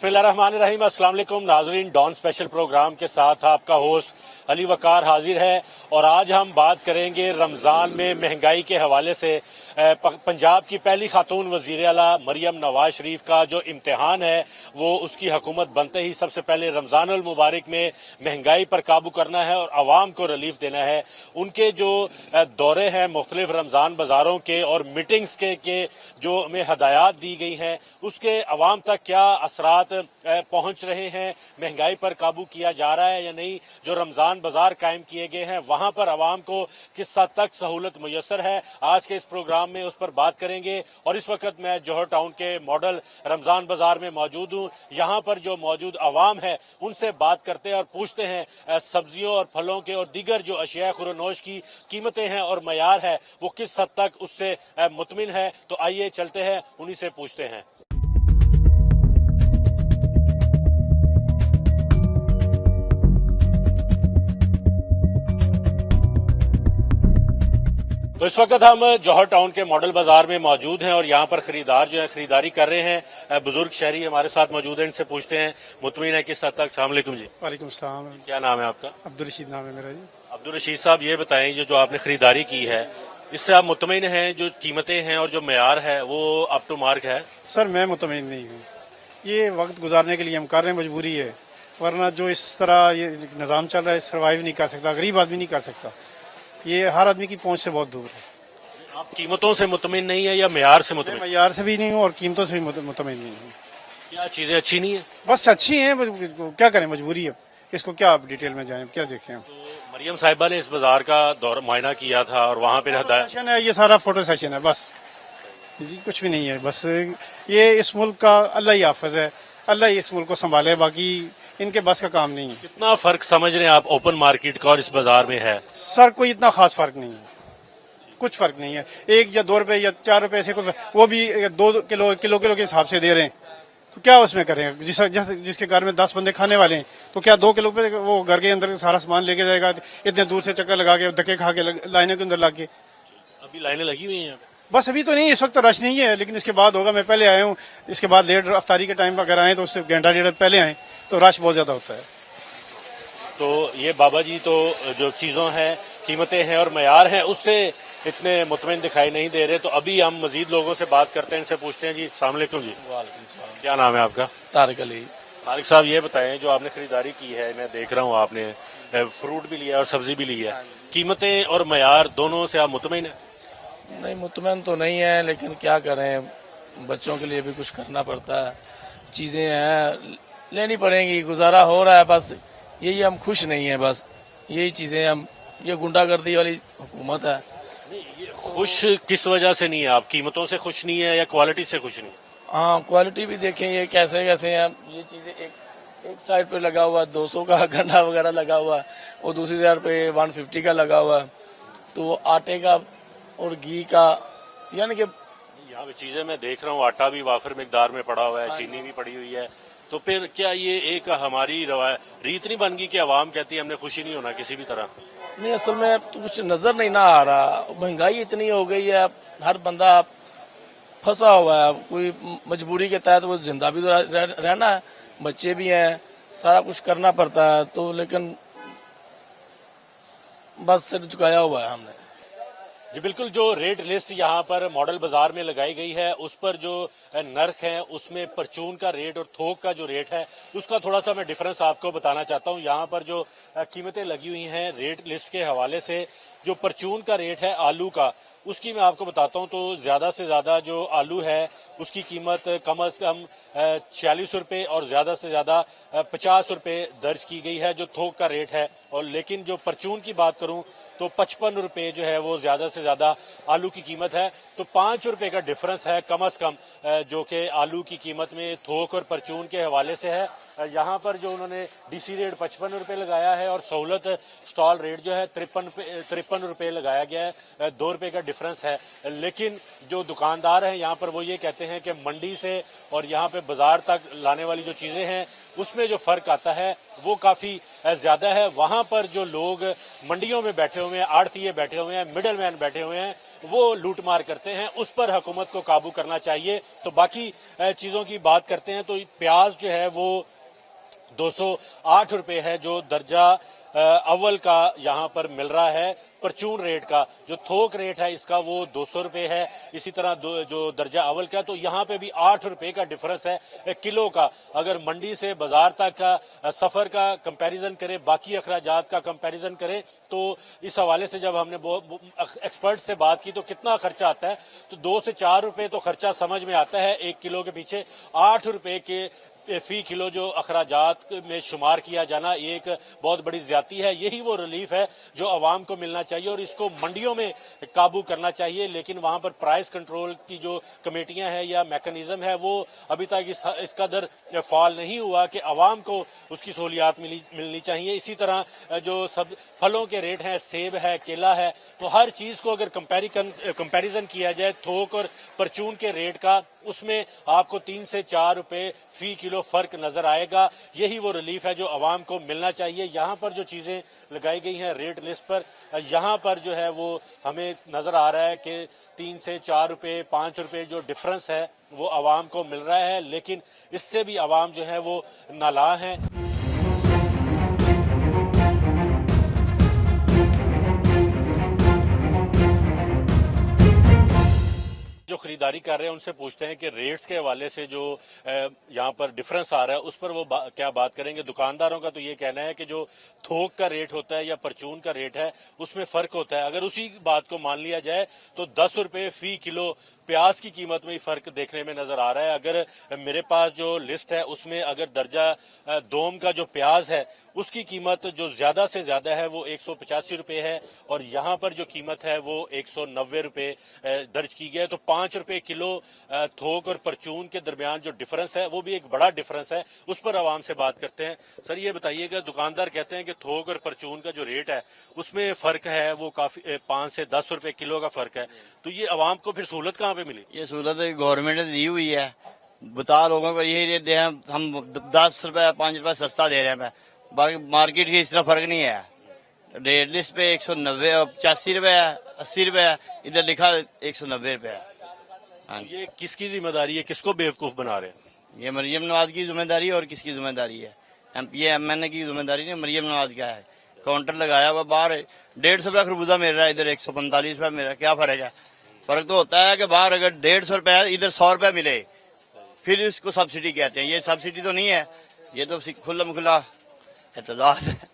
बिस्मिल्लाहिर्रहमानिर्रहीम। अस्सलाम वालेकुम नाजरीन, डॉन स्पेशल प्रोग्राम के साथ आपका होस्ट अली वकार हाजिर है और आज हम बात करेंगे रमज़ान में महंगाई के हवाले से। पंजाब की पहली खातून वज़ीर आला मरियम नवाज शरीफ का जो इम्तिहान है वो उसकी हुकूमत बनते ही सबसे पहले रमज़ानुल मुबारक में महंगाई पर काबू करना है और आवाम को रिलीफ देना है। उनके जो दौरे हैं मुख्तलिफ रमज़ान बाज़ारों के और मीटिंग्स के जो हमें हदायत दी गई हैं उसके अवाम तक क्या असरात पहुंच रहे हैं, महंगाई पर काबू किया जा रहा है या नहीं, जो रमज़ान बाजार कायम किए गए हैं वहां पर अवाम को किस हद तक सहूलत मुयसर है, आज के इस प्रोग्राम में उस पर बात करेंगे। और इस वक्त मैं जौहर टाउन के मॉडल रमज़ान बाजार में मौजूद हूँ। यहाँ पर जो मौजूद अवाम है उनसे बात करते हैं और पूछते हैं सब्जियों और फलों के और दीगर जो अशिया खुरनोश की कीमतें हैं और मयार है वो किस हद तक उससे मुतमिन है। तो आइए चलते हैं, उन्हीं से पूछते हैं। तो इस वक्त हम जौहर टाउन के मॉडल बाजार में मौजूद हैं और यहाँ पर खरीदार जो है खरीदारी कर रहे हैं। बुजुर्ग शहरी हमारे साथ मौजूद हैं, इनसे पूछते हैं मुतमिन है किस हद तक। अस्सलाम वालेकुम जी। वालेकुम सलाम। क्या नाम है आपका? अब्दुल रशीद नाम है मेरा जी। अब्दुल रशीद साहब, ये बताएं जो आपने खरीदारी की है इससे आप मुतमिन हैं, जो कीमतें हैं और जो मयार है वो अप टू मार्क है? सर मैं मुतमिन नहीं हूँ, ये वक्त गुजारने के लिए हम कर रहे हैं, मजबूरी है, वरना जो इस तरह ये निज़ाम चल रहा है सर्वाइव नहीं कर सकता, गरीब आदमी नहीं कर सकता, ये हर आदमी की पहुंच से बहुत दूर है। आप कीमतों से मुतमिन नहीं है या मयार से मुतमिन? मयार से भी नहीं हूँ और कीमतों से भी मुतमिन नहीं हूँ। क्या चीजें अच्छी नहीं है? बस अच्छी हैं, क्या करें, मजबूरी है, इसको क्या आप डिटेल में जाएं, क्या देखें हम। तो मरियम साहिबा ने इस बाजार का दौर मुआयना किया था और वहाँ पे सेशन है, ये सारा फोटो सेशन है, बस जी कुछ भी नहीं है। बस ये इस मुल्क का अल्लाह ही हाफिज है, अल्लाह ही इस मुल्क को संभाले, बाकी इनके बस का काम नहीं है। कितना फर्क समझ रहे हैं आप ओपन मार्केट का और इस बाजार में है? सर कोई इतना खास फर्क नहीं है, कुछ फर्क नहीं है, 1 या 2 रुपए या 4 रुपए ऐसे कुछ, वो भी 2 किलो के हिसाब से दे रहे हैं, तो क्या उसमें करें? जिसके घर में 10 बंदे खाने वाले हैं तो क्या 2 किलो पे वो घर के अंदर सारा सामान लेके जाएगा, इतने दूर से चक्कर लगा के धक्के खा के लाइनों के अंदर लग के। अभी लाइनें लगी हुई हैं? बस अभी तो नहीं, इस वक्त तो रश नहीं है, लेकिन इसके बाद होगा। मैं पहले आया हूँ, इसके बाद लेट अफ्तारी के टाइम अगर आए तो उससे घंटा डेढ़ पहले आए तो रश बहुत ज्यादा होता है। तो ये बाबा जी तो जो चीजों हैं, कीमतें हैं और मयार हैं उससे इतने मुतमिन दिखाई नहीं दे रहे। तो अभी हम मजीद लोगों से बात करते हैं, इनसे पूछते हैं। जी अस्सलाम वालेकुम जी। वालेकुम सलाम। क्या नाम है आपका? तारिक अली। तारिक साहब, ये बताएं जो आपने खरीदारी की है, मैं देख रहा हूँ आपने फ्रूट भी लिया और सब्जी भी ली है, कीमतें और मयार दोनों से आप मुतमिन हैं? नहीं, मुतमईन तो नहीं है, लेकिन क्या करें, बच्चों के लिए भी कुछ करना पड़ता है, चीज़ें हैं लेनी पड़ेंगी, गुजारा हो रहा है, बस यही, हम खुश नहीं है, बस यही चीज़ें हम, ये गुंडागर्दी वाली हुकूमत है। ये खुश किस वजह से नहीं है? आप कीमतों से खुश नहीं है या क्वालिटी से खुश नहीं? हाँ, क्वालिटी भी देखें, ये कैसे कैसे हैं ये चीज़ें, एक साइड पे लगा हुआ 200 का गन्ना वगैरह लगा हुआ है, और दूसरी साइड पे 150 का लगा हुआ है, तो आटे का और घी का, यानी कि यहाँ पे चीजें मैं देख रहा हूँ, आटा भी वाफिर मिकदार में पड़ा हुआ है, चीनी भी पड़ी हुई है, तो फिर क्या ये एक हमारी रीत नहीं बन गई कि आवाम कहती है हमने खुशी नहीं होना किसी भी तरह? नहीं, असल में तो कुछ नजर नहीं ना आ रहा, महंगाई इतनी हो गई है, हर बंदा फंसा हुआ है, कोई मजबूरी के तहत वो जिंदा भी तो रहना है, बच्चे भी हैं, सारा कुछ करना पड़ता है, तो लेकिन बस सिर झुकाया हुआ है हमने। जी बिल्कुल, जो रेट लिस्ट यहाँ पर मॉडल बाजार में लगाई गई है उस पर जो नर्क है उसमें परचून का रेट और थोक का जो रेट है उसका थोड़ा सा मैं डिफरेंस आपको बताना चाहता हूँ। यहाँ पर जो कीमतें लगी हुई हैं रेट लिस्ट के हवाले से, जो परचून का रेट है आलू का, उसकी मैं आपको बताता हूँ। तो ज्यादा से ज्यादा जो आलू है उसकी कीमत कम से कम 46 रुपए और ज्यादा से ज्यादा 50 रुपए दर्ज की गई है जो थोक का रेट है। और लेकिन जो परचून की बात करूं तो 55 रुपए जो है वो ज्यादा से ज्यादा आलू की कीमत है। तो 5 रुपए का डिफरेंस है कम से कम जो कि आलू की कीमत में थोक और परचून के हवाले से है। यहाँ पर जो उन्होंने डीसी रेट 55 रुपए लगाया है और सहूलत स्टॉल रेट जो है 53 रुपए लगाया गया है, 2 रुपए का डिफरेंस है। लेकिन जो दुकानदार हैं यहाँ पर वो ये कहते हैं कि मंडी से और यहाँ पे बाजार तक लाने वाली जो चीजें हैं उसमें जो फर्क आता है वो काफी ज्यादा है। वहां पर जो लोग मंडियों में बैठे हुए हैं, आड़तीये बैठे हुए हैं, मिडल मैन बैठे हुए हैं, वो लूटमार करते हैं, उस पर हुकूमत को काबू करना चाहिए। तो बाकी चीजों की बात करते हैं तो प्याज जो है वो 208 रुपए है जो दर्जा अव्वल का यहाँ पर मिल रहा है। परचून रेट का जो थोक रेट है इसका वो 200 रुपए है। इसी तरह जो दर्जा अव्वल का, तो यहाँ पे भी 8 रुपए का डिफरेंस है किलो का। अगर मंडी से बाजार तक का सफर का कंपैरिजन करें, बाकी अखराजात का कंपैरिजन करें, तो इस हवाले से जब हमने एक्सपर्ट से बात की तो कितना खर्चा आता है, तो 2 से 4 रुपए तो खर्चा समझ में आता है 1 किलो के पीछे। 8 रुपए के फी किलो जो अखराजात में शुमार किया जाना ये एक बहुत बड़ी ज्यादती है। यही वो रिलीफ है जो अवाम को मिलना चाहिए और इसको मंडियों में काबू करना चाहिए। लेकिन वहां पर प्राइस कंट्रोल की जो कमेटियां हैं या मैकेनिज्म है वो अभी तक इस कदर फाल नहीं हुआ कि अवाम को उसकी सहूलियात मिलनी चाहिए। इसी तरह जो सब फलों के रेट हैं, सेब है, केला है, तो हर चीज को अगर कंपैरिजन किया जाए थोक और परचून के रेट का, उसमें आपको 3 से 4 रुपए फी किलो फर्क नजर आएगा। यही वो रिलीफ है जो अवाम को मिलना चाहिए। यहाँ पर जो चीजें लगाई गई हैं रेट लिस्ट पर, यहाँ पर जो है वो हमें नजर आ रहा है कि 3 से 4 रुपए 5 रुपए जो डिफरेंस है वो अवाम को मिल रहा है, लेकिन इससे भी अवाम जो है वो नाला है। जो खरीदारी कर रहे हैं उनसे पूछते हैं कि रेट्स के हवाले से जो यहाँ पर डिफरेंस आ रहा है उस पर वो क्या बात करेंगे। दुकानदारों का तो ये कहना है कि जो थोक का रेट होता है या परचून का रेट है उसमें फर्क होता है। अगर उसी बात को मान लिया जाए तो 10 रुपए फी किलो प्याज की कीमत में ही फर्क देखने में नजर आ रहा है। अगर मेरे पास जो लिस्ट है उसमें अगर दर्जा दोम का जो प्याज है उसकी कीमत जो ज्यादा से ज्यादा है वो 185 रुपए है और यहाँ पर जो कीमत है वो 190 रुपए दर्ज की गई है। तो 5 रुपए किलो थोक और परचून के दरमियान जो डिफरेंस है वो भी एक बड़ा डिफरेंस है, उस पर आवाम से बात करते हैं। सर ये बताइएगा, दुकानदार कहते हैं कि थोक और परचून का जो रेट है उसमें फर्क है वो काफी 5 से 10 रुपए किलो का फर्क है, तो ये आवाम को फिर सहूलत कहाँ पे मिली? ये सहूलत गवर्नमेंट ने दी हुई है, बता लोगों को यही रेट दे, हम 10 रुपए 5 रुपए सस्ता दे रहे हैं, बाकी मार्केट की इस तरह फर्क नहीं है। रेट लिस्ट पे 190 85 रुपए 80 रुपए, इधर लिखा 190 रुपए। ये किसकी जिम्मेदारी है, किसको बेवकूफ बना रहे हैं? ये मरियम नवाज की जिम्मेदारी है और किसकी जिम्मेदारी है? ये MNA की जिम्मेदारी नहीं, मरियम नवाज का है। काउंटर लगाया हुआ बाहर 150 रुपया खरबूजा मिल रहा है, इधर 145 रुपया मिल रहा है, क्या फर्क है? फर्क तो होता है कि बाहर अगर 150 रुपया इधर 100 रुपया मिले फिर इसको सब्सिडी कहते हैं। ये सब्सिडी तो नहीं है, ये तो खुला एतजाज है।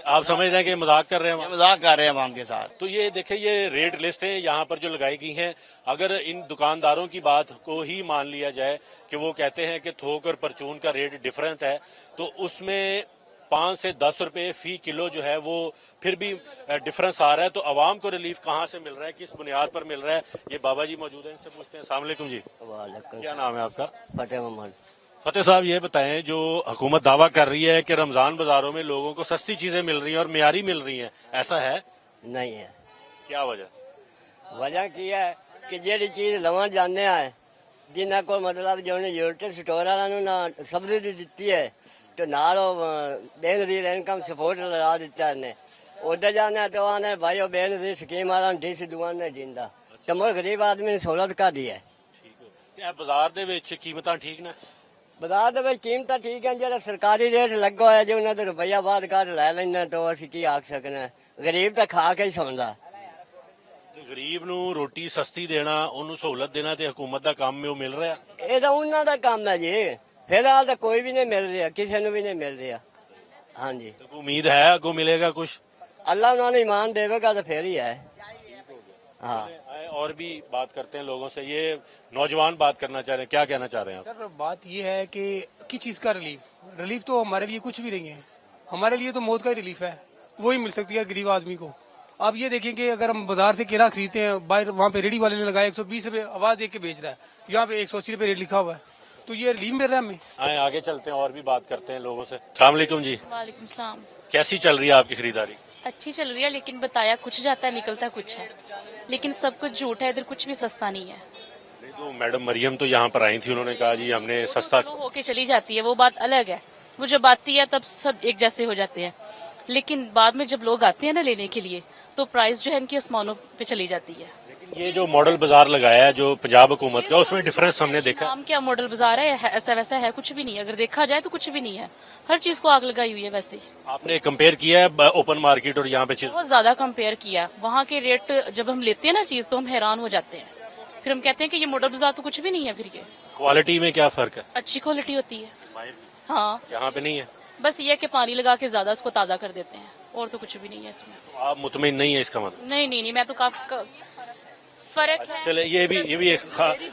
आप समझ रहे हैं कि मजाक कर रहे हैं? मजाक कर रहे हैं आवाम के साथ। तो ये देखिए ये रेट लिस्ट है यहाँ पर जो लगाई गई हैं, अगर इन दुकानदारों की बात को ही मान लिया जाए कि वो कहते हैं कि थोक और परचून का रेट डिफरेंट है, तो उसमें 5 से 10 रुपए फी किलो जो है वो फिर भी डिफरेंस आ रहा है। तो अवाम को रिलीफ कहाँ से मिल रहा है, किस बुनियाद पर मिल रहा है? ये बाबा जी मौजूद हैं, इनसे पूछते हैं। अस्सलाम वालेकुम जी, क्या नाम है आपका? फतेह मोहम्मद। फतेह साहब ये बताएं, जो हुकूमत दावा कर रही है कि रमजान बाजारों में लोगों को सस्ती चीजें मिल रही हैं और मियारी मिल रही हैं, ऐसा है? नहीं है। क्या वजह? वजह की है कि ਜਿਹੜੀ ਚੀਜ਼ ਲਵਾਂ ਜਾਂਦੇ ਆ ਜਿਨ੍ਹਾਂ ਕੋਲ ਮਤਲਬ ਜਿਹਨੇ ਯੂਨਿਟ ਸਟੋਰ ਵਾਲਿਆਂ ਨੂੰ ਨਾ ਸਬਸਿਡੀ ਦਿੱਤੀ ਹੈ ਤੇ ਨਾਲ ਉਹ ਬੇਨਜ਼ੀਰ ਇਨਕਮ ਸਪੋਰਟ ਲਗਾ ਦਿੱਤਾ ਨੇ, ਉੱਧਰ ਜਾਂਦੇ ਤਾਂ ਆਨੇ ਭਾਈ ਉਹ ਬੇਨਜ਼ੀਰ ਸਕੀਮ ਵਾਲਾ ਡੀਸੀ ਦੁਕਾਨ ਨੇ ਜਿੰਦਾ ਤੇ ਮੋਰ ਗਰੀਬ ਆਦਮੀ ਨੂੰ ਸਹੂਲਤ ਕਾਦੀ ਹੈ। ਤੇ ਬਾਜ਼ਾਰ ਦੇ ਵਿੱਚ ਕੀਮਤਾਂ ਠੀਕ ਨੇ? ਬਾਜ਼ਾਰ ਦੇ ਵਿੱਚ ਕੀਮਤਾਂ ਠੀਕ ਹੈ, ਜਿਹੜਾ ਸਰਕਾਰੀ ਰੇਟ ਲੱਗਾ ਹੋਇਆ ਜੇ ਉਹਨਾਂ ਦਾ ਰੁਪਈਆ ਬਾਅਦ ਕੱਢ ਲੈ ਲੈਂਦੇ ਤਾਂ ਅਸੀਂ ਕੀ ਆਖ ਸਕਨੇ, ਗਰੀਬ ਤਾਂ ਖਾ ਕੇ ਹੀ ਸੌਂਦਾ। ਗਰੀਬ ਨੂੰ ਰੋਟੀ ਸਸਤੀ ਦੇਣਾ, ਉਹਨੂੰ ਸਹੂਲਤ ਦੇਣਾ ਤੇ ਹਕੂਮਤ ਦਾ ਕੰਮ ਹੈ, ਉਹ ਮਿਲ ਰਿਹਾ? ਇਹ ਤਾਂ ਉਹਨਾਂ ਦਾ ਕੰਮ ਹੈ ਜੀ, ਫਿਲਹਾਲ ਤਾਂ ਕੋਈ ਵੀ ਨਹੀਂ ਮਿਲ ਰਿਹਾ, ਕਿਸੇ ਨੂੰ ਵੀ ਨਹੀਂ ਮਿਲ ਰਿਹਾ। ਹਾਂਜੀ, तो उम्मीद है आगो मिलेगा कुछ? अल्लाह उन्होंने ईमान देवेगा तो फिर ही है। हाँ, और भी बात करते हैं लोगों से। ये नौजवान बात करना चाह रहे हैं, क्या कहना चाह रहे हैं आप? सर बात ये है कि किस चीज का रिलीफ तो हमारे लिए कुछ भी नहीं है, हमारे लिए तो मौत का ही रिलीफ है, वही मिल सकती है गरीब आदमी को। आप ये देखें कि अगर हम बाजार से केला खरीदते हैं, बाहर वहाँ पे रेडी वाले ने लगाया 120 रुपए आवाज देख के बेच रहा है, यहाँ पे 180 रुपए रेट लिखा हुआ है, तो ये रिलीफ मिल रहा है हमें। आए आगे चलते हैं और भी बात करते हैं लोगों से। अस्सलाम वालेकुम जी, वालेकुम सलाम। कैसी चल रही है आपकी खरीदारी? अच्छी चल रही है, लेकिन बताया कुछ जाता है निकलता कुछ है, लेकिन सब कुछ झूठ है, इधर कुछ भी सस्ता नहीं है। तो मैडम मरियम तो यहाँ पर आई थी, उन्होंने कहा जी हमने सस्ता। वो होके चली जाती है, वो बात अलग है, वो जब आती है तब सब एक जैसे हो जाते हैं, लेकिन बाद में जब लोग आते हैं ना लेने के लिए तो प्राइस जो है इनकी आसमानों पे चली जाती है। ये जो मॉडल बाजार लगाया है जो पंजाब हुकूमत का, उसमें डिफरेंस हमने देखा। नाम क्या मॉडल बाजार है, ऐसा वैसा है कुछ भी नहीं है। अगर देखा जाए तो कुछ भी नहीं है, हर चीज को आग लगाई हुई है। वैसे ही आपने कंपेयर किया है ओपन मार्केट और यहाँ पे चीज? बहुत ज्यादा कंपेयर किया। वहाँ के रेट जब हम लेते हैं ना चीज तो हम हैरान हो जाते हैं। फिर हम कहते हैं कि ये मॉडल बाजार तो कुछ भी नहीं है। फिर ये क्वालिटी में क्या फर्क है? अच्छी क्वालिटी होती है। हाँ, यहाँ पे नहीं है। बस ये है कि पानी लगा के ज्यादा उसको ताजा कर देते हैं, और तो कुछ भी नहीं है इसमें। आप मुतमिन नहीं है इसका मतलब? नहीं, मैं तो काफी फर्क है। चले ये भी एक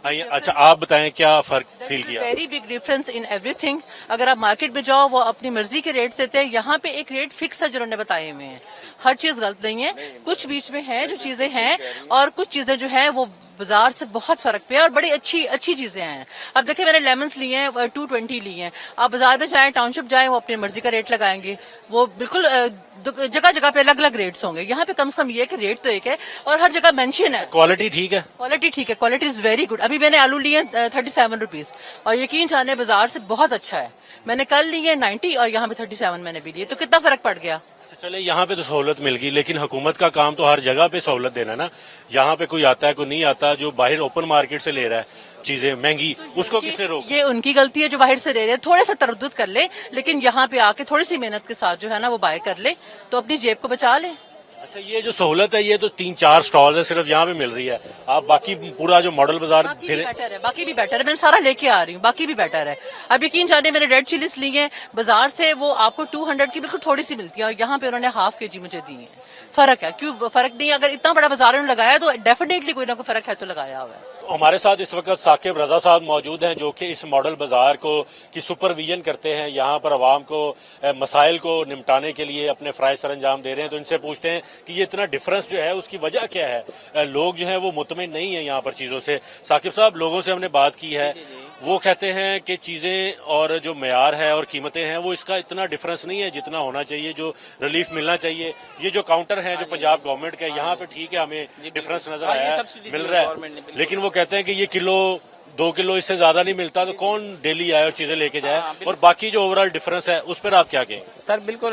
आइए, अच्छा आप बताएं क्या फर्क फील किया? Very big difference in everything. अगर आप मार्केट में जाओ वो अपनी मर्जी के रेट देते हैं, यहाँ पे एक रेट फिक्स है जो उन्होंने बताए हुए हैं। हर चीज गलत नहीं है, कुछ बीच में है जो चीजें हैं, और कुछ चीजें जो है वो बाजार से बहुत फर्क पे है, और बड़ी अच्छी चीजें हैं। अब देखिए मैंने लेमन्स लिए हैं 220 लिए हैं। आप बाजार में जाएं, टाउनशिप जाएं, वो अपनी मर्जी का रेट लगाएंगे। वो बिल्कुल जगह जगह पे अलग अलग रेट्स होंगे। यहाँ पे कम से कम ये है कि रेट तो एक है और हर जगह मेंशन है। क्वालिटी ठीक है? क्वालिटी ठीक है, क्वालिटी इज वेरी गुड। अभी मैंने आलू लिए 37 रुपीज, और यकीन जाने बाजार से बहुत अच्छा है। मैंने कल लिए 90 और यहाँ पे 37 मैंने भी लिए, तो कितना फर्क पड़ गया। चले यहाँ पे तो सहूलत मिल गई, लेकिन हुकूमत का काम तो हर जगह पे सहूलत देना ना। यहाँ पे कोई आता है कोई नहीं आता, जो बाहर ओपन मार्केट से ले रहा है चीजें महंगी, उसको किसने रोक? ये उनकी गलती है जो बाहर से ले रहे हैं। थोड़ा सा तरद्दुद कर ले, लेकिन यहाँ पे आके थोड़ी सी मेहनत के साथ जो है ना वो बाय कर ले, तो अपनी जेब को बचा ले। अच्छा, ये जो सहूलत है ये तो 3-4 स्टॉल है सिर्फ यहाँ पे मिल रही है। आप बाकी पूरा जो मॉडल बाजार बाकी भी बेटर है, मैं सारा लेके आ रही हूँ, बाकी भी बेटर है। अब यकीन जाने मैंने रेड चिलीज ली है बाजार से, वो आपको 200 की बिल्कुल थोड़ी सी मिलती है, और यहाँ पे उन्होंने हाफ केजी मुझे दी है। फर्क है, क्यों फर्क नहीं? अगर इतना बड़ा बाजार उन्होंने लगाया तो डेफिनेटली कोई ना कोई फर्क है तो लगाया हुआ है। हमारे साथ इस वक्त साकिब रजा साहब मौजूद हैं, जो कि इस मॉडल बाजार को की सुपरविजन करते हैं। यहाँ पर आवाम को मसाइल को निपटाने के लिए अपने फ़राइज़ सरअंजाम दे रहे हैं। तो इनसे पूछते हैं कि ये इतना डिफरेंस जो है उसकी वजह क्या है? लोग जो है वो मुतमिन नहीं है यहाँ पर चीज़ों से। साकिब साहब, लोगों से हमने बात की है, वो कहते हैं कि चीज़ें और जो मेयार है और कीमतें हैं वो इसका इतना डिफरेंस नहीं है जितना होना चाहिए, जो रिलीफ मिलना चाहिए। ये जो काउंटर है जो पंजाब गवर्नमेंट का, यहाँ पे ठीक है हमें डिफरेंस नजर आया है, मिल रहा है, लेकिन वो कहते हैं कि ये किलो 2 किलो इससे ज्यादा नहीं मिलता, तो कौन डेली आए और चीजें लेके जाए? और बाकी जो ओवरऑल डिफरेंस है उस पर आप क्या कहें? सर बिल्कुल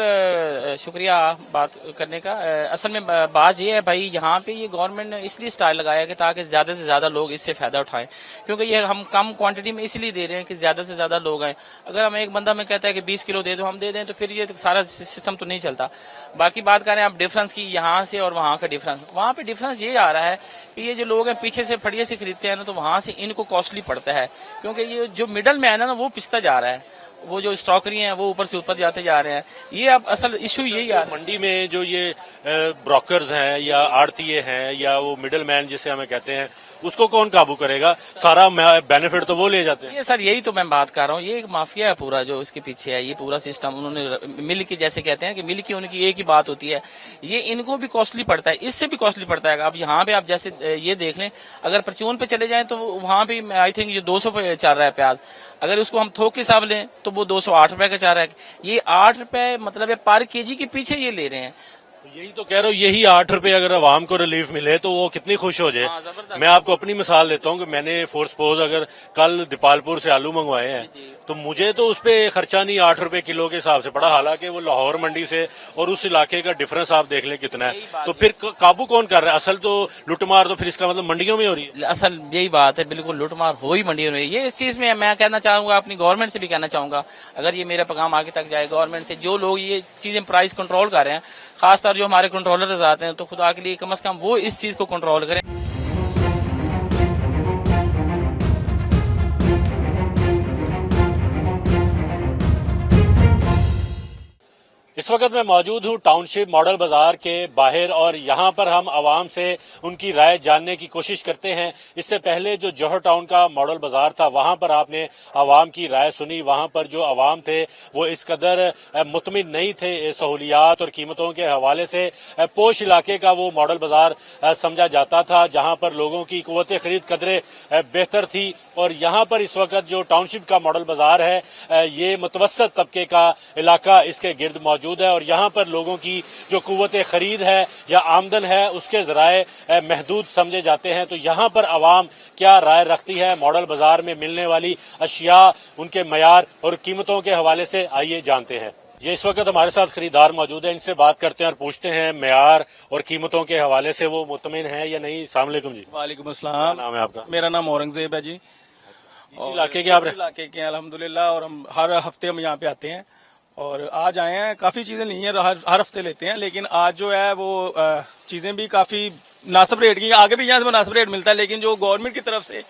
शुक्रिया बात करने का। असल में बात ये है भाई, यहाँ पे ये गवर्नमेंट ने इसलिए स्टाइल लगाया कि ताकि ज्यादा से ज्यादा लोग इससे फायदा उठाएं, क्योंकि ये हम कम क्वांटिटी में इसलिए दे रहे हैं कि ज्यादा से ज्यादा लोग आए। अगर हम एक बंदा में कहता है कि 20 किलो दे दो, हम दे दें, तो फिर ये सारा सिस्टम तो नहीं चलता। बाकी बात करें आप डिफरेंस की, यहाँ से और वहाँ का डिफरेंस, वहाँ पे डिफरेंस ये आ रहा है कि ये जो लोग हैं पीछे से फड़िए से खरीदते हैं ना, तो वहाँ से इनको कॉस्टली पड़ता है, क्योंकि ये जो मिडल मैन है ना वो पिसता जा रहा है। वो जो स्टॉकरी हैं वो ऊपर से ऊपर जाते जा रहे हैं। ये अब असल इशू यही आ रहा है। मंडी में जो ये ब्रोकर्स हैं या आड़तीये हैं या वो मिडल मैन जिसे हमें कहते हैं, उसको कौन काबू करेगा? सारा बेनिफिट तो वो ले जाते हैं। ये सर यही तो मैं बात कर रहा हूँ, ये एक माफिया है पूरा जो इसके पीछे है। ये पूरा सिस्टम उन्होंने मिल के, जैसे कहते हैं कि मिल की उनकी एक ही बात होती है, ये इनको भी कॉस्टली पड़ता है, इससे भी कॉस्टली पड़ता है। अब यहाँ पे आप जैसे ये देख लें, अगर परचून पे चले जाएं तो वहाँ पे आई थिंक ये 200 पे चल रहा है प्याज। अगर उसको हम थोक के हिसाब लें तो वो 208 रुपए का चल रहा है। ये 8 रुपए मतलब पर केजी के पीछे ये ले रहे हैं। यही तो कह रहा हूँ, यही 8 रुपए अगर आवाम को रिलीफ मिले तो वो कितनी खुश हो जाए। मैं आपको अपनी मिसाल देता हूँ कि मैंने फॉर सपोज अगर कल दीपालपुर से आलू मंगवाए हैं, तो मुझे तो उस पर खर्चा नहीं 8 रुपए किलो के हिसाब से पड़ा, हालांकि वो लाहौर मंडी से और उस इलाके का डिफरेंस आप देख लें कितना है। तो फिर काबू कौन कर रहा है? असल तो लुटमार तो फिर इसका मतलब मंडियों में हो रही है। असल यही बात है, बिल्कुल लुटमार हो ही मंडियों में। ये इस चीज में मैं कहना चाहूंगा, अपनी गवर्नमेंट से भी कहना चाहूंगा, अगर ये मेरा पैगाम आगे तक जाए गवर्नमेंट से, जो लोग ये चीजें प्राइस कंट्रोल कर रहे हैं, खासतौर जो हमारे कंट्रोलर्स आते हैं, तो खुदा के लिए कम से कम वो इस चीज को कंट्रोल करें। इस वक्त मैं मौजूद हूँ टाउनशिप मॉडल बाजार के बाहर, और यहाँ पर हम आवाम से उनकी राय जानने की कोशिश करते हैं। इससे पहले जो जौहर टाउन का मॉडल बाजार था, वहाँ पर आपने आवाम की राय सुनी। वहाँ पर जो आवाम थे वो इस कदर मुतमिन नहीं थे सहूलियात और कीमतों के हवाले से। पोश इलाके का वो मॉडल बाजार समझा जाता था, जहाँ पर लोगों की कुव्वत खरीद कदरे बेहतर थी। और यहाँ पर इस वक्त जो टाउनशिप का मॉडल बाजार है, ये मुतवसत तबके का इलाका इसके गिर्द मौजूद है, और यहाँ पर लोगों की जो कुव्वत खरीद है या आमदन है उसके जराए महदूद समझे जाते हैं। तो यहाँ पर आवाम क्या राय रखती है मॉडल बाजार में मिलने वाली अशिया, उनके मयार और कीमतों के हवाले से, आइए जानते हैं। ये इस वक्त हमारे साथ खरीदार मौजूद है, इनसे बात करते हैं और पूछते हैं मेयार और कीमतों के हवाले से वो मुतमिन है या नहीं। अस्सलाम वालेकुम जी। वालेकुम अस्सलाम। क्या नाम है आपका? मेरा नाम औरंगजेब है जी। इसी इलाके के आप इसी इलाके के हैं अल्हम्दुलिल्लाह, और हम हर हफ्ते हम यहाँ पे आते हैं और आज आए हैं। काफी चीजें नहीं है, हर हफ्ते लेते हैं, लेकिन आज जो है वो चीजें भी काफी मुनासिब रेट की। आगे भी यहाँ से मुनासिब रेट मिलता है, लेकिन जो गवर्नमेंट की तरफ से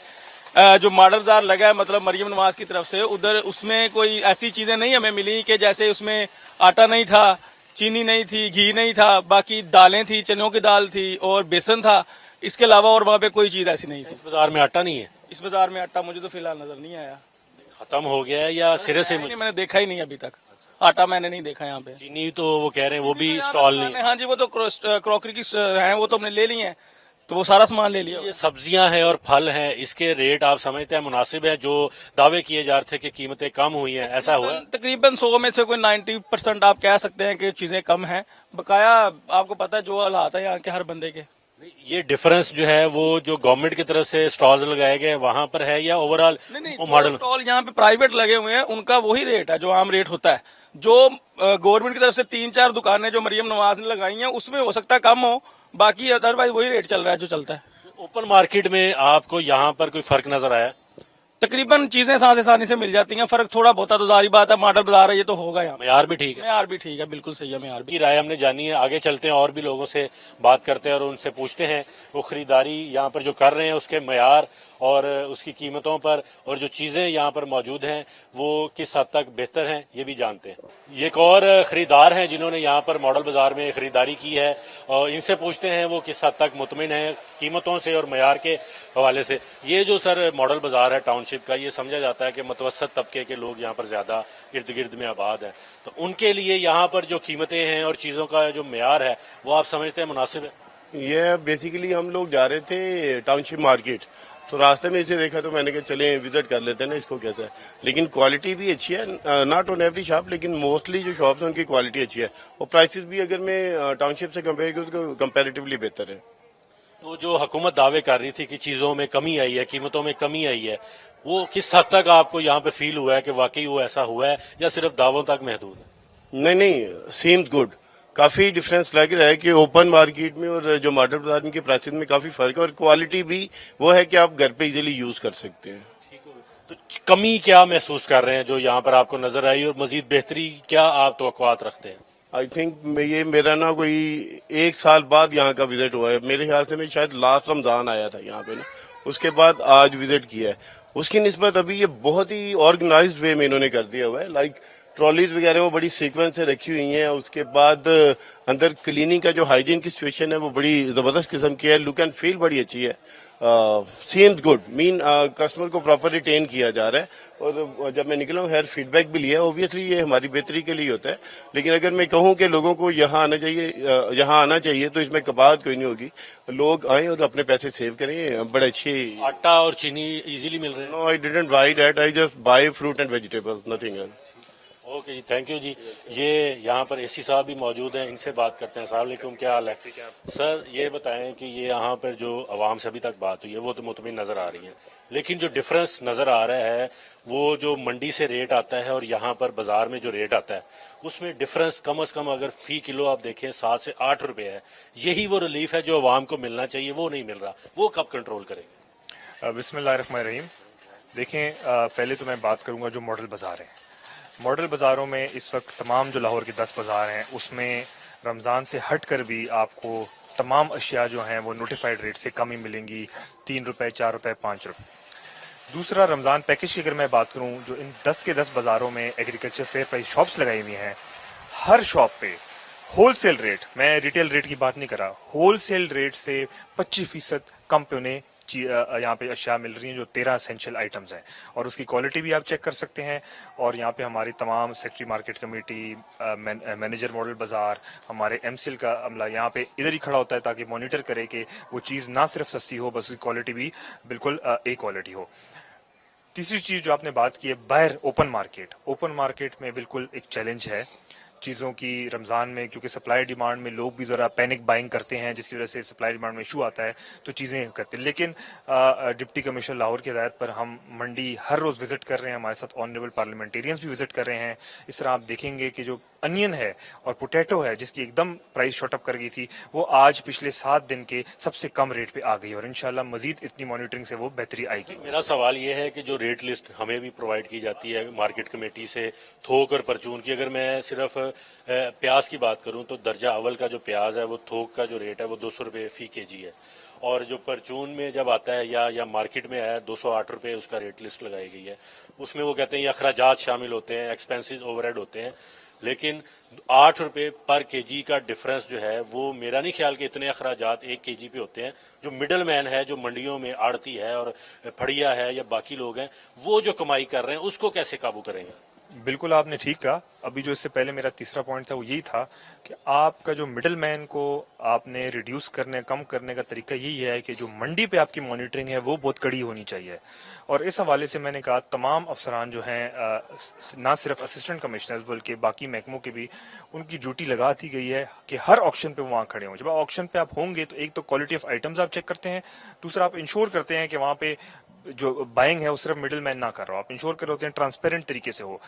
जो मॉडल बाजार लगा है, मतलब मरियम नवाज की तरफ से, उधर उसमें कोई ऐसी चीजें नहीं हमें मिली कि जैसे उसमें आटा नहीं था, चीनी नहीं थी, घी नहीं था, बाकी दालें थी, चनों की दाल थी और बेसन था। इसके अलावा और वहाँ पे कोई चीज ऐसी नहीं थी। इस बाजार में आटा नहीं है? इस बाजार में आटा मुझे तो फिलहाल नजर नहीं आया। खत्म हो गया है या सिरे से? नहीं, मैंने देखा ही नहीं अभी तक आटा, मैंने नहीं देखा यहाँ पे। चीनी तो वो कह रहे हैं वो भी स्टॉल नहीं है। हाँ जी, वो तो क्रॉकरी की है, वो तो हमने ले ली है, तो वो सारा सामान ले लिया। ये सब्जियां हैं और फल हैं, इसके रेट आप समझते हैं मुनासिब है? जो दावे किए जा रहे थे कि कीमतें कम हुई हैं, ऐसा हुआ? तकरीबन 100 में से कोई 90% आप कह सकते हैं कि चीजें कम हैं। बकाया आपको पता है जो हालात है यहाँ के हर बंदे के। ये डिफरेंस जो है वो जो गवर्नमेंट की तरफ से स्टॉल लगाए गए वहां पर है या ओवरऑल मॉडल? स्टॉल यहाँ पे प्राइवेट लगे हुए हैं, उनका वही रेट है जो आम रेट होता है। जो गवर्नमेंट की तरफ से 3-4 दुकानें जो मरियम नवाज ने लगाई हैं उसमें हो सकता है कम हो, बाकी अदरवाइज वही रेट चल रहा है जो चलता है। ओपन मार्केट में आपको यहाँ पर कोई फर्क नजर आया? तकरीबन चीजें साथ आसानी से मिल जाती हैं, फर्क थोड़ा बहुत तो जारी बात है, मॉडल बाजार है, ये तो होगा यहाँ। मेयार भी ठीक है? मेयार भी ठीक है, बिल्कुल सही है मेयार भी। की राय हमने जानी है, आगे चलते हैं और भी लोगों से बात करते हैं और उनसे पूछते हैं वो खरीदारी यहाँ पर जो कर रहे हैं उसके मेयार और उसकी कीमतों पर और जो चीजें यहाँ पर मौजूद हैं वो किस हद तक बेहतर हैं, ये भी जानते हैं। ये एक और खरीदार हैं जिन्होंने यहाँ पर मॉडल बाजार में खरीदारी की है और इनसे पूछते हैं वो किस हद तक मुतमिन है कीमतों से और मेयार के हवाले से। ये जो सर मॉडल बाजार है टाउनशिप का, ये समझा जाता है कि मुतवसत तबके के लोग यहाँ पर ज्यादा इर्द गिर्द में आबाद हैं, तो उनके लिए यहाँ पर जो कीमतें हैं और चीजों का जो मेयार है वो आप समझते हैं मुनासिब है? ये बेसिकली हम लोग जा रहे थे टाउनशिप मार्केट, तो रास्ते में इसे देखा तो मैंने कहा चले विजिट कर लेते हैं ना इसको कैसा है। लेकिन क्वालिटी भी अच्छी है, नॉट ऑन एवरी शॉप, लेकिन मोस्टली जो शॉप्स हैं उनकी क्वालिटी अच्छी है और प्राइसेस भी अगर मैं टाउनशिप से कंपेयर करूँ तो कंपैरेटिवली बेहतर है। तो जो हुकूमत दावे कर रही थी कि चीजों में कमी आई है, कीमतों में कमी आई है, वो किस हद तक आपको यहाँ पे फील हुआ है कि वाकई वो ऐसा हुआ है या सिर्फ दावों तक महदूद है? नहीं, सीम्स गुड। काफी डिफरेंस लग रहा है कि ओपन मार्केट में और जो मॉडल बाजार में के प्राइसेस में काफी फर्क है और क्वालिटी भी वो है कि आप घर पे इजीली यूज कर सकते हैं। तो कमी क्या महसूस कर रहे हैं जो यहाँ पर आपको नजर आई और मजीद बेहतरी क्या आप तवक्कुआत रखते हैं? आई थिंक ये मेरा ना कोई 1 साल बाद यहाँ का विजिट हुआ है। मेरे ख्याल से मैं शायद लास्ट रमजान आया था यहाँ पे ना, उसके बाद आज विजिट किया है। उसकी निस्बत अभी ये बहुत ही ऑर्गेनाइज्ड वे में इन्होंने कर दिया हुआ है। लाइक ट्रॉलीज वगैरह वो बड़ी सीक्वेंस से रखी हुई हैं। उसके बाद अंदर क्लीनिंग का जो हाइजीन की सिचुएशन है वो बड़ी जबरदस्त किस्म की है। लुक एंड फील बड़ी अच्छी है। सीम्स गुड, मीन कस्टमर को प्रॉपर रिटेन किया जा रहा है। और जब मैं निकला हूँ हेयर फीडबैक भी लिया, ऑब्वियसली ये हमारी बेहतरी के लिए होता है। लेकिन अगर मैं कहूँ कि लोगों को यहाँ आना चाहिए तो इसमें कबात कोई नहीं होगी। लोग आए और अपने पैसे सेव करें, बड़े अच्छे। आटा और चीनी इजीली मिल रहे हैं? No, I didn't buy that, I just buy fruit and vegetables, nothing else. Okay जी, थैंक यू जी। ये यहाँ पर एसी साहब भी मौजूद हैं, इनसे बात करते हैं। अस्सलाम वालेकुम, क्या हाल है सर? ये बताएं कि ये यहाँ पर जो आवाम से अभी तक बात हुई है वो तो मुतमिन नजर आ रही है, लेकिन जो डिफरेंस नजर आ रहा है वो जो मंडी से रेट आता है और यहाँ पर बाजार में जो रेट आता है उसमें डिफरेंस कम से कम अगर फी किलो आप देखें 7 से 8 रुपए है। यही वो रिलीफ है जो आवाम को मिलना चाहिए, वो नहीं मिल रहा। वो कब कंट्रोल करेंगे? बिस्मिल्लाहिर्रहमानिर्रहीम। देखें, पहले तो मैं बात करूंगा जो मॉडल बाजार है। मॉडल बाज़ारों में इस वक्त तमाम जो लाहौर के 10 बाज़ार हैं उसमें रमज़ान से हट कर भी आपको तमाम अशिया जो हैं वो नोटिफाइड रेट से कम ही मिलेंगी, 3 रुपए, 4 रुपए, 5 रुपए। दूसरा, रमज़ान पैकेज की अगर मैं बात करूं, जो इन 10 के 10 बाज़ारों में एग्रीकल्चर फेयर प्राइस शॉप्स लगाई हुई हैं, हर शॉप पे होलसेल रेट, मैं रिटेल रेट की बात नहीं कर रहा, होलसेल रेट से 25% कम पे उन्हें यहाँ पे अशिया मिल रही हैं जो 13 एसेंशियल आइटम्स हैं। और उसकी क्वालिटी भी आप चेक कर सकते हैं। और यहाँ पे हमारी तमाम secretary market committee, manager model बाजार, हमारे एमसीएल का अमला यहाँ पे इधर ही खड़ा होता है ताकि मॉनिटर करे कि वो चीज़ ना सिर्फ सस्ती हो, बस उसकी क्वालिटी भी बिल्कुल ए क्वालिटी हो। तीसरी चीज़ जो आपने बात की है, बाहर ओपन मार्केट में बिल्कुल एक चैलेंज है चीज़ों की रमज़ान में, क्योंकि सप्लाई डिमांड में लोग भी ज़रा पैनिक बाइंग करते हैं जिसकी वजह से सप्लाई डिमांड में इशू आता है तो चीज़ें करते हैं। लेकिन डिप्टी कमिश्नर लाहौर की हिदायत पर हम मंडी हर रोज़ विजिट कर रहे हैं, हमारे साथ ऑनरेबल पार्लियामेंटेरियंस भी विजिट कर रहे हैं। इस तरह आप देखेंगे कि जो अनियन है और पोटैटो है जिसकी एकदम प्राइस शॉट अप कर गई थी, वो आज पिछले 7 दिन के सबसे कम रेट पे आ गई और इंशाल्लाह मजीद इतनी मॉनिटरिंग से वो बेहतरी आएगी। मेरा सवाल ये है कि जो रेट लिस्ट हमें भी प्रोवाइड की जाती है मार्केट कमेटी से थोक और परचून की, अगर मैं सिर्फ प्याज की बात करूं तो दर्जा अव्वल का जो प्याज है वो थोक का जो रेट है वो 200 रुपये फी केजी है, और जो परचून में जब आता है या मार्केट में आया 208 रुपये उसका रेट लिस्ट लगाई गई है। उसमें वो कहते हैं ये अखराजात शामिल होते हैं, एक्सपेंसेस ओवरहेड होते हैं, लेकिन 8 रुपये पर केजी का डिफरेंस जो है वो मेरा नहीं ख्याल कि इतने अखराजात 1 केजी पे होते हैं। जो मिडल मैन है, जो मंडियों में आड़ती है और फड़िया है या बाकी लोग हैं, वो जो कमाई कर रहे हैं उसको कैसे काबू करेंगे? बिल्कुल आपने ठीक कहा। अभी जो इससे पहले मेरा तीसरा पॉइंट था वो यही था कि आपका जो मिडिल मैन को आपने रिड्यूस करने, कम करने का तरीका यही है कि जो मंडी पे आपकी मॉनिटरिंग है वो बहुत कड़ी होनी चाहिए। और इस हवाले से मैंने कहा तमाम अफसरान जो हैं, ना सिर्फ असिस्टेंट कमिश्नर्स बल्कि बाकी महकमों की भी उनकी ड्यूटी लगा दी गई है कि हर ऑक्शन पे वो वहाँ खड़े हों। जब ऑक्शन पे आप होंगे तो एक तो क्वालिटी ऑफ आइटम्स आप चेक करते हैं, दूसरा आप इंश्योर करते हैं कि वहाँ पे जो बाइंग है वो सिर्फ मिडिल मैन ना कर रहा हो, आप इंश्योर कर होते हैं ट्रांसपेरेंट तरीके से हो।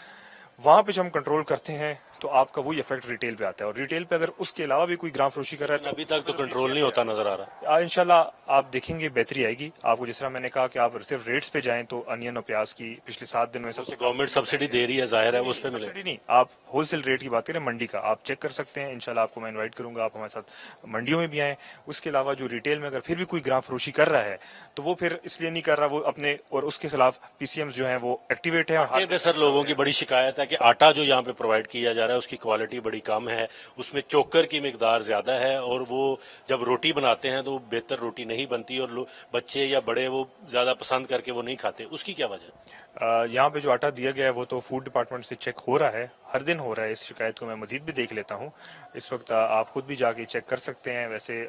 वहां पे जब हम कंट्रोल करते हैं तो आपका वही इफेक्ट रिटेल पे आता है, और रिटेल पे अगर उसके अलावा भी कोई ग्राम फरोशी कर रहा है तो अभी तक तो कंट्रोल नहीं होता नजर आ रहा। इंशाल्लाह आप देखेंगे बेहतरी आएगी। आपको जिस तरह मैंने कहा कि आप सिर्फ रेट्स पे जाएं तो अनियन और प्याज की पिछले 7 दिन में सबसे गवर्नमेंट सब्सिडी दे रही है, जाहिर है उस पे मिले नहीं। आप होलसेल रेट की बात करें, मंडी का आप चेक कर सकते हैं। इंशाल्लाह आपको मैं इन्वाइट करूंगा, आप हमारे साथ मंडियों में भी आए। उसके अलावा जो रिटेल में अगर फिर भी कोई ग्राम फरोशी कर रहा है तो वो फिर इसलिए नहीं कर रहा, वो अपने और उसके खिलाफ पीसीएम्स जो है वो एक्टिवेट है। और सर लोगों की बड़ी शिकायत है कि आटा जो यहाँ पे प्रोवाइड किया जा रहा है उसकी क्वालिटी बड़ी कम है, उसमें चोकर की मिकदार ज्यादा है, और वो जब रोटी बनाते हैं तो बेहतर रोटी नहीं बनती और बच्चे या बड़े वो ज्यादा पसंद करके वो नहीं खाते। उसकी क्या वजह? यहाँ पे जो आटा दिया गया है वो तो फूड डिपार्टमेंट से चेक हो रहा है, हर दिन हो रहा है। इस शिकायत को मैं मजीद भी देख लेता हूँ। इस वक्त आप खुद भी जाके चेक कर सकते हैं। वैसे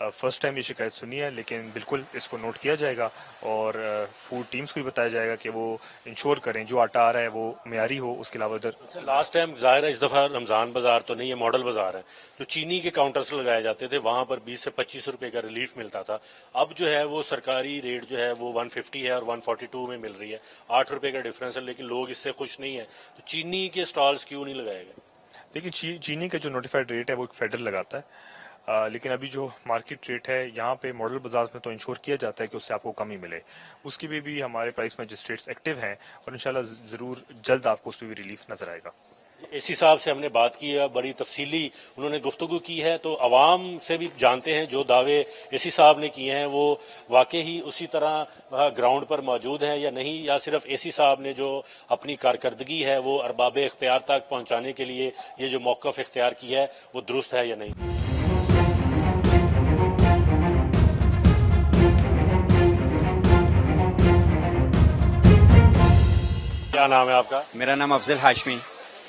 फर्स्ट टाइम ये शिकायत सुनी है, लेकिन बिल्कुल इसको नोट किया जाएगा और फूड टीम्स को भी बताया जाएगा कि वो इंश्योर करें जो आटा आ रहा है वो मियारी हो। उसके अलावा इधर लास्ट टाइम जाहिर है इस दफा रमजान बाजार तो नहीं है, मॉडल बाजार है, जो चीनी के काउंटर्स लगाए जाते थे वहां पर 20 से 25 रुपए का रिलीफ मिलता था। अब जो है वो सरकारी रेट जो है वो 150 है और 142 में मिल रही है, 8 रुपए का डिफरेंस है, लेकिन लोग इससे खुश नहीं है। तो चीनी के स्टॉल्स क्यों नहीं लगाए गए? देखिए चीनी का जो नोटिफाइड रेट है वो एक फेडरल लगाता है, लेकिन अभी जो मार्केट रेट है यहाँ पे मॉडल बाजार में तो इंश्योर किया जाता है कि उससे आपको कमी मिले। उसकी भी हमारे प्राइस मजिस्ट्रेट्स एक्टिव हैं और इंशाल्लाह जरूर जल्द आपको उस पर भी रिलीफ नजर आएगा। एसी साहब से हमने बात की है, बड़ी तफसीली उन्होंने गुफ्तगू की है, तो अवाम से भी जानते हैं जो दावे एसी साहब ने किए हैं वो वाकई ही उसी तरह ग्राउंड पर मौजूद हैं या नहीं, या सिर्फ एसी साहब ने जो अपनी कारकर्दगी है वो अरबाब इख्तियार तक पहुंचाने के लिए ये जो मौक़िफ़ इख्तियार किया है वो दुरुस्त है या नहीं। क्या नाम है आपका? मेरा नाम अफजल हाशमी।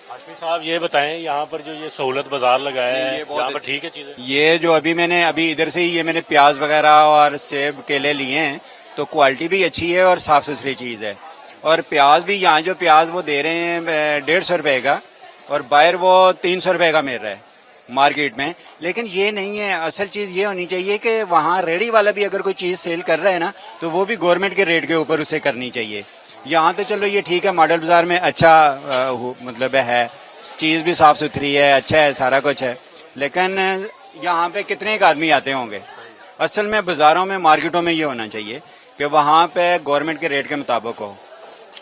हाशमी साहब ये बताएं, यहाँ पर जो ये सहूलत बाजार लगाया है यहाँ पर ठीक है चीजें? ये जो अभी इधर से ही मैंने प्याज वगैरह और सेब केले लिए हैं तो क्वालिटी भी अच्छी है और साफ सुथरी चीज है। और प्याज भी यहाँ जो प्याज वो दे रहे हैं 150 रुपए का और बाहर वो 300 रुपए का मिल रहा है मार्केट में। लेकिन ये नहीं है, असल चीज ये होनी चाहिए कि वहाँ रेडी वाला भी अगर कोई चीज सेल कर रहा है ना तो वो भी गवर्नमेंट के रेट के ऊपर उसे करनी चाहिए। यहाँ तो चलो ये ठीक है, मॉडल बाजार में अच्छा मतलब है, चीज भी साफ सुथरी है, अच्छा है, सारा कुछ है, लेकिन यहाँ पे कितने एक आदमी आते होंगे। असल में बाजारों में मार्केटों में ये होना चाहिए कि वहाँ पे गवर्नमेंट के रेट के मुताबिक हो।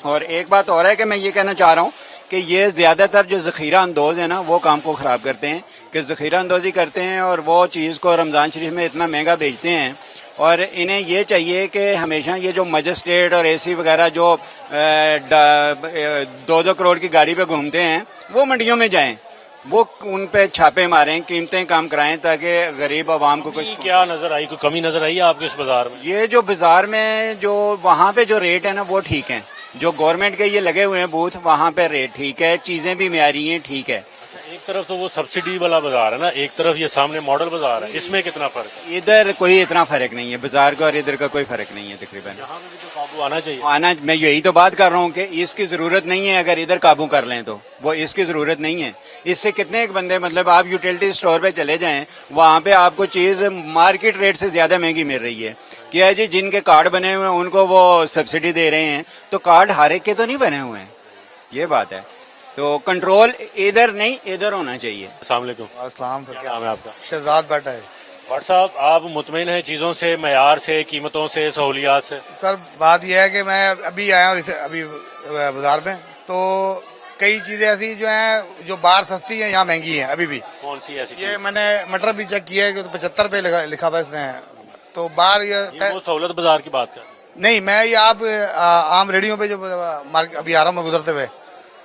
और एक बात और है कि मैं ये कहना चाह रहा हूँ कि ये ज्यादातर जो जखीरा अंदोज है ना वो काम को खराब करते हैं, कि जखीरा अंदोजी करते हैं और वो चीज को रमजान शरीफ में इतना महंगा बेचते हैं। और इन्हें ये चाहिए कि हमेशा ये जो मजिस्ट्रेट और एसी वगैरह जो 2-2 करोड़ की गाड़ी पे घूमते हैं वो मंडियों में जाएं, वो उन पे छापे मारें, कीमतें कम कराएं ताकि गरीब आवाम को कुछ। क्या नजर आई, कोई कमी नजर आई आपको इस बाजार में? ये जो बाजार में जो वहाँ पे जो रेट है ना वो ठीक है, जो गवर्नमेंट के ये लगे हुए हैं बूथ वहाँ पे रेट ठीक है, चीजें भी म्यारी हैं, ठीक है। एक तरफ तो वो सब्सिडी वाला बाजार है ना, एक तरफ ये सामने मॉडल बाजार है, इसमें कितना फर्क है? इधर कोई इतना फर्क नहीं है, बाजार का और इधर का कोई फर्क नहीं है तकरीबन। यहाँ पे भी तो काबू आना चाहिए। मैं यही तो बात कर रहा हूँ कि इसकी जरूरत नहीं है, अगर इधर काबू कर लें तो वो इसकी जरूरत नहीं है। इससे कितने एक बंदे, मतलब आप यूटिलिटी स्टोर पे चले जाएं, वहाँ पे आपको चीज मार्केट रेट से ज्यादा महंगी मिल रही है। क्या है जी, जिनके कार्ड बने हुए हैं उनको वो सब्सिडी दे रहे हैं, तो कार्ड हर एक के तो नहीं बने हुए हैं, ये बात है। तो कंट्रोल इधर नहीं इधर होना चाहिए। अस्सलाम वालेकुम। अस्सलाम। क्या नाम है आपका? शहजाद भट्ट है। भट्ट साहब, आप मुतमिन हैं चीज़ों से, मयार से, कीमतों से, सहूलियात से? सर बात यह है कि मैं अभी आया हूँ अभी बाजार में, तो कई चीजें ऐसी जो हैं जो बाहर सस्ती हैं यहाँ महंगी हैं अभी भी। कौन सी ऐसी ये मैंने मटर भी चेक किया है कि 75 रुपए लिखा हुआ इसमें, तो बाहर ये वो सहूलत बाजार की बात कर? नहीं, मैं ये आप आम रेडियो पे जो मार्केट अभी आ रहा हूँ मैं गुजरते हुए,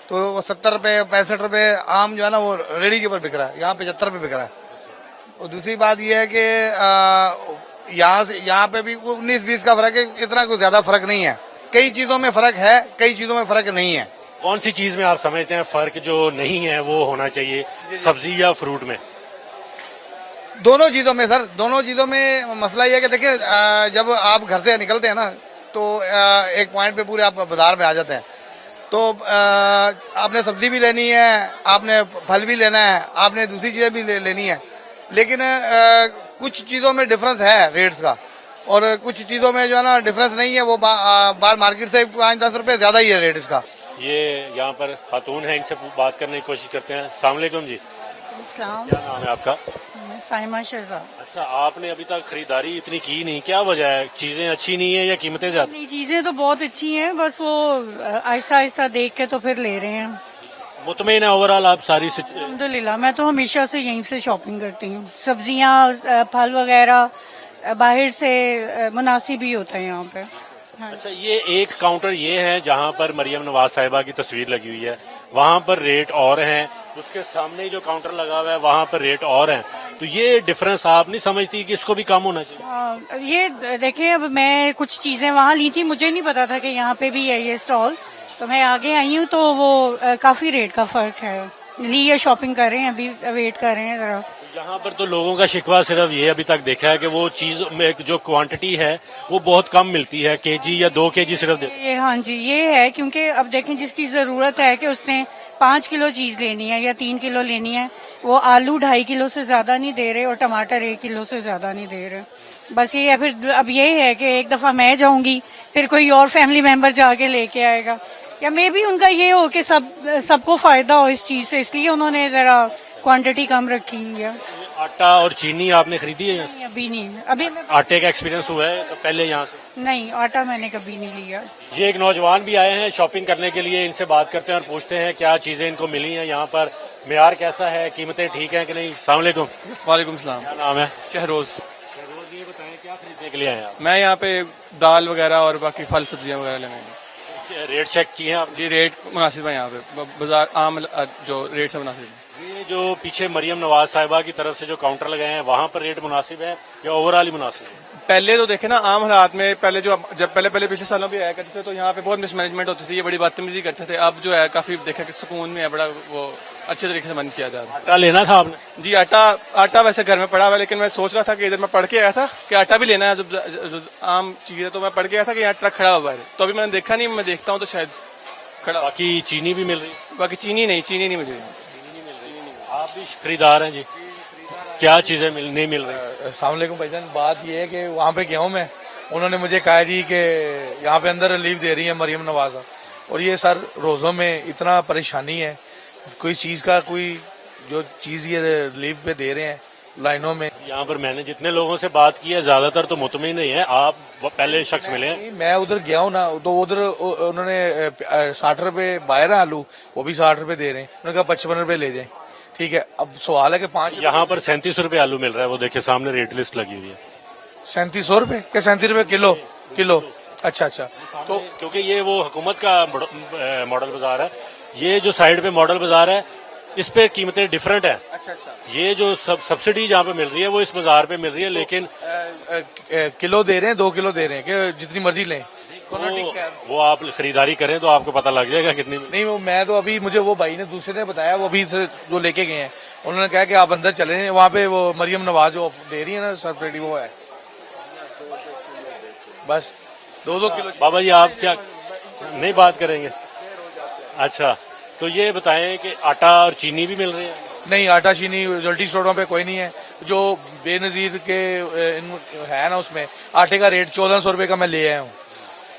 तो वो 70 रुपए 65 रुपए आम जो है ना वो रेडी के ऊपर बिक रहा है, यहाँ 75 रुपए बिक रहा है। और दूसरी बात यह है कि यहाँ पे भी 19-20 का फर्क है, इतना कोई ज्यादा फर्क नहीं है। कई चीजों में फर्क है, कई चीजों में फर्क नहीं है। कौन सी चीज में आप समझते हैं फर्क जो नहीं है वो होना चाहिए, सब्जी या फ्रूट में? दोनों चीजों में सर, दोनों चीजों में मसला यह है कि देखिए जब आप घर से निकलते हैं ना तो एक पॉइंट पे पूरे आप बाजार में आ जाते हैं, तो आपने सब्जी भी लेनी है, आपने फल भी लेना है, आपने दूसरी चीजें भी लेनी है, लेकिन कुछ चीजों में डिफरेंस है रेट्स का, और कुछ चीजों में जो है ना डिफरेंस नहीं है। वो बाहर मार्केट से 5-10 रुपए ज्यादा ही है रेट इसका। ये यहाँ पर खातून है, इनसे बात करने की कोशिश करते हैं। अस्सलाम वालेकुम जी। क्या नाम है आपका? साइमा शहजाद। अच्छा, आपने अभी तक खरीदारी इतनी की नहीं, क्या वजह है? चीजें अच्छी नहीं है या कीमतें ज्यादा? नहीं, चीजें तो बहुत अच्छी हैं, बस वो आहिस्ता आहिस्ता देख के तो फिर ले रहे हैं। मुतमईन है ओवरऑल आप सारी से? अल्हम्दुलिल्लाह, मैं तो हमेशा से यहीं से शॉपिंग करती हूँ। सब्जियाँ फल वगैरह बाहर से मुनासिब ही होता है यहाँ पे। हाँ। अच्छा, ये एक काउंटर ये है जहाँ पर मरियम नवाज साहिबा की तस्वीर लगी हुई है, वहाँ पर रेट और हैं, उसके सामने जो काउंटर लगा हुआ है वहाँ पर रेट और हैं, तो ये डिफरेंस आप नहीं समझती कि इसको भी कम होना चाहिए? ये देखें, अब मैं कुछ चीजें वहाँ ली थी, मुझे नहीं पता था कि यहाँ पे भी है ये स्टॉल, तो मैं आगे आई हूँ तो वो काफी रेट का फर्क है, लिए शॉपिंग कर रहे हैं, अभी वेट कर रहे हैं जरा। यहाँ पर तो लोगों का शिकवा सिर्फ ये अभी तक देखा है कि वो चीज में जो क्वांटिटी है वो बहुत कम मिलती है, केजी या 2 केजी सिर्फ देते। ये हाँ जी, ये है क्योंकि अब देखें जिसकी जरूरत है कि उसने 5 किलो चीज लेनी है या 3 किलो लेनी है, वो आलू 2.5 किलो से ज्यादा नहीं दे रहे और टमाटर 1 किलो से ज्यादा नहीं दे रहे। बस ये है, फिर अब ये है कि एक दफा मैं जाऊंगी, फिर कोई और फैमिली मेंबर जाके लेके आएगा, या मे भी उनका ये हो कि सबको फायदा हो इस चीज से, इसलिए उन्होंने जरा क्वांटिटी कम रखी हुई है। आटा और चीनी आपने खरीदी है? नहीं, अभी नहीं। अभी आटे का एक्सपीरियंस हुआ है तो पहले यहाँ से? नहीं, आटा मैंने कभी नहीं लिया। ये एक नौजवान भी आए हैं शॉपिंग करने के लिए, इनसे बात करते हैं और पूछते हैं क्या चीजें इनको मिली हैं यहाँ पर, मेयार कैसा है, कीमतें ठीक हैं कि नहीं। अस्सलाम वालेकुम। वालेकुम सलाम। क्या नाम है? शहरोज। ये बताएं क्या खरीदने के लिए आए आप? मैं यहाँ पे दाल वगैरह और बाकी फल सब्जियाँ वगैरह लेंगे। रेट चेक किए आप? जी, रेट मुनासिब है यहाँ पे, बाजार आम जो रेट से मुनासिब है। ये जो पीछे मरियम नवाज साहिबा की तरफ से जो काउंटर लगाए हैं वहाँ पर रेट मुनासिब है या ओवरऑल ही मुनासिब है? पहले तो देखे ना आम हालात में, पहले जब पहले पिछले सालों भी आया करते थे तो यहाँ पे बहुत मिसमैनेजमेंट होती थी, ये बड़ी बदतमीजी करते थे। अब जो है काफी देखा कि सुकून में है, बड़ा वो अच्छे तरीके से बंद किया जा रहा है। आटा लेना था आपने? जी, आटा वैसे घर में पड़ा हुआ है, लेकिन मैं सोच रहा था कि इधर मैं पढ़ के आया था कि आटा भी लेना है, जब आम चीजें, तो मैं पढ़ के आया था कि यहाँ ट्रक खड़ा हुआ है, तो अभी मैंने देखा नहीं, मैं देखता हूँ तो शायद खड़ा। बाकी चीनी भी मिल रही? बाकी चीनी नहीं मुझे। आप भी खरीदार हैं जी, क्या चीजें नहीं मिल रही? अस्सलाम वालेकुम भाईजान। बात यह है कि वहाँ पे गया हूँ मैं, उन्होंने मुझे कहा जी कि यहाँ पे अंदर रिलीफ दे रही है मरियम नवाजा, और ये सर रोज़ों में इतना परेशानी है, कोई चीज़ का कोई जो चीज़ ये रिलीफ पे दे रहे हैं लाइनों में। यहाँ पर मैंने जितने लोगों से बात की है ज्यादातर तो मुतमिन नहीं है, आप पहले शख्स मिले हैं। मैं उधर गया हूँ ना, तो उधर उन्होंने 60 रुपए बाहर आलू, वो भी 60 रुपए दे रहे हैं, उन्होंने कहा 55 रुपए ले जाएं। ठीक है, अब सवाल है कि 5 यहाँ पर 37 रुपए आलू मिल रहा है, वो देखिए सामने रेट लिस्ट लगी हुई है। 3700 रुपए क्या? 37 रुपए किलो? अच्छा। तो क्योंकि ये वो हुकूमत का मॉडल बाजार है, ये जो साइड पे मॉडल बाजार है इस पे कीमतें डिफरेंट है। अच्छा। ये जो सब्सिडी जहाँ पे मिल रही है वो इस बाजार पे मिल रही है, लेकिन किलो दे रहे हैं, 2 किलो दे रहे हैं कि जितनी मर्जी लें। वो आप खरीदारी करें तो आपको पता लग जाएगा कितनी। नहीं, वो मैं तो अभी, मुझे वो भाई ने दूसरे ने बताया, वो अभी से जो लेके गए हैं, उन्होंने कहा कि आप अंदर चले हैं, वहाँ पे वो मरियम नवाज जो दे रही है ना सब्सिडी, वो है बस 2-2 किलो। बाबा जी आप क्या नहीं बात करेंगे? अच्छा, तो ये बताएं कि आटा और चीनी भी मिल रही है? नहीं, आटा चीनी जल्टी स्टोरों पे कोई नहीं है। जो बेनजीर के है ना, उसमें आटे का रेट 1400 रुपए का मैं ले आया हूँ,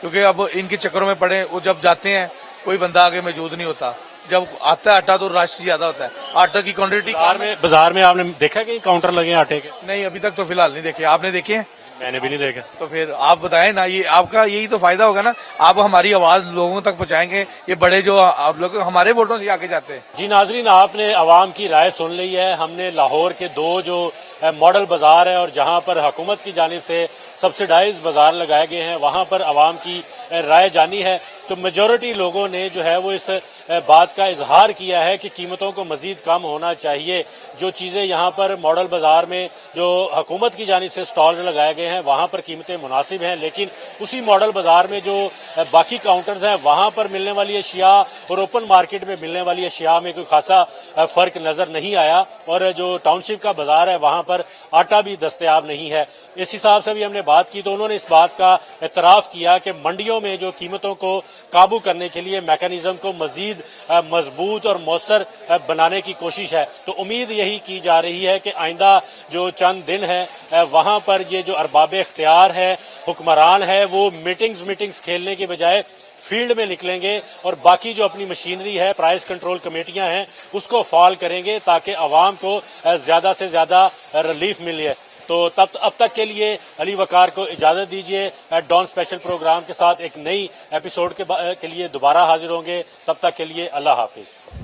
क्योंकि अब इनके चक्करों में पड़े, वो जब जाते हैं कोई बंदा आगे मौजूद नहीं होता, जब आता है आटा तो रश ज्यादा होता है, आटा की क्वांटिटी बाजार में आपने देखा कि काउंटर लगे हैं आटे के? नहीं, अभी तक तो फिलहाल नहीं देखे। आपने देखे हैं? मैंने भी नहीं देखा। तो फिर आप बताएं ना, ये आपका यही तो फायदा होगा ना, आप हमारी आवाज लोगों तक पहुंचाएंगे। ये बड़े जो आप लोग हमारे वोटों से आके जाते हैं। जी नाजरीन, आपने अवाम की राय सुन ली है। हमने लाहौर के दो जो मॉडल बाजार है और जहां पर हुकूमत की जानिब से सब्सिडाइज बाजार लगाए गए हैं, वहां पर अवाम की राय जानी है। तो मेजॉरिटी लोगों ने जो है वो इस बात का इजहार किया है कि कीमतों को मजीद कम होना चाहिए। जो चीजें यहाँ पर मॉडल बाजार में जो हुकूमत की जानिब से स्टॉल लगाए गए हैं वहां पर कीमतें मुनासिब हैं, लेकिन उसी मॉडल बाजार में जो बाकी काउंटर्स हैं वहां पर मिलने वाली अशिया और ओपन मार्केट में मिलने वाली अशिया में कोई खासा फर्क नजर नहीं आया। और जो टाउनशिप का बाजार है वहां पर आटा भी दस्तयाब नहीं है। इस हिसाब से भी हमने बात की तो उन्होंने इस बात का एतराफ किया कि मंडियों में जो कीमतों को काबू करने के लिए मैकेनिज्म को मजीद मजबूत और मौसर बनाने की कोशिश है। तो उम्मीद यही की जा रही है कि आइंदा जो चंद दिन है वहां पर ये जो अरबाब इख्तियार है, हुक्मरान है, वो मीटिंग्स खेलने के बजाय फील्ड में निकलेंगे और बाकी जो अपनी मशीनरी है, प्राइस कंट्रोल कमेटियां हैं, उसको फाल करेंगे ताकि अवाम को ज्यादा से ज्यादा रिलीफ मिले। तो अब तक के लिए अली वकार को इजाजत दीजिए। डॉन स्पेशल प्रोग्राम के साथ एक नई एपिसोड के लिए दोबारा हाजिर होंगे। तब तक के लिए अल्लाह हाफिज।